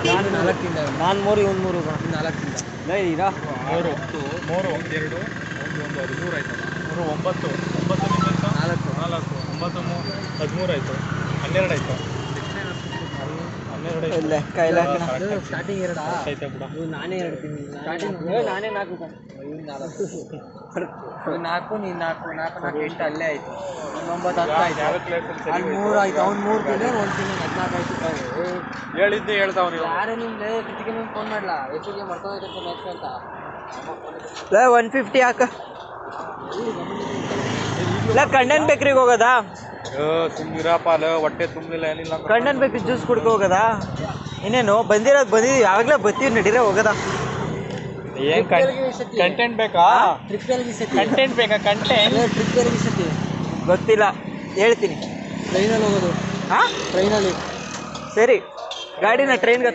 ನಾನು 4 ತಿಂದ. ನಾನು 3 ಇವನು 3 4 ತಿಂದ. ಇರಾ 3 3 1 2 1 13 ಆಯ್ತಲ್ಲ 3 9 9 ನಿಮಿಷ 4 9 13 ಆಯ್ತು 12 ಆಯ್ತು 12 ಆಯ್ತು ಲೆಕ್ಕ ಇಲ್ಲ ಸ್ಟಾರ್ಟಿಂಗ್ 2 ಐತೆ ಬಿಡ ನಾನೇ 2 ತಿಂದ. ಸ್ಟಾರ್ಟಿಂಗ್ ನಾನೇ 4 ಇವ್ನು 4 ನೀನು 4 4 4 8 ಅಲ್ಲೇ ಆಯ್ತು. 9 10 ಆಯ್ತು. ಅಲ್ಲಿ 3 ಆಯ್ತು. ಅವ್ನು 3 ತಿಂದ 1 ತಿಂದ 14 ಆಯ್ತು. ಹೇಳಿದ್ದೆ ಹೇಳ್ತಾವ್ ನೀವು ಯಾರೇ ನಿಮ್ಗೆ ಕೃತಿಗೆ ನಿಮ್ಗೆ ಫೋನ್ ಮಾಡ್ಲಾ ಎಷ್ಟಿಗೆ ಮಾಡ್ಕೊಂಡೈತೆ ನೆಕ್ಸ್ಟ್ ಅಂತ 150 ಹಾಕ. ಇಲ್ಲ ಕಂಡನ್ ಬೇಕ್ರಿಗೆ ಹೋಗೋದಾ? ಸುಮ್ಮಿರಪ್ಪ ಹೊಟ್ಟೆ ತುಂಬಲಿಲ್ಲ ಏನಿಲ್ಲ ಕಂಡನ್ ಬೇಕ್ರಿ ಜ್ಯೂಸ್ ಕುಡ್ಕೊ ಹೋಗೋದಾ? ಇನ್ನೇನು ಬಂದಿದ್ದೀವಿ ಯಾವಾಗಲೇ ಬರ್ತೀವಿ ನಡೀರೇ ಹೋಗೋದಾ? ಏನ್ ಕಂಟೆಂಟ್ ಬೇಕಾ? ಕಂಟೆಂಟ್ ಬೇಕಾ? ಟ್ರಿಪ್ ಗೊತ್ತಿಲ್ಲ, ಹೇಳ್ತೀನಿ. ಟ್ರೈನಲ್ಲಿ ಹೋಗೋದು. ಹಾಂ ಟ್ರೈನಲ್ಲಿ ಸರಿ, ಗಾಡಿನ ಟ್ರೈನ್ಗೆ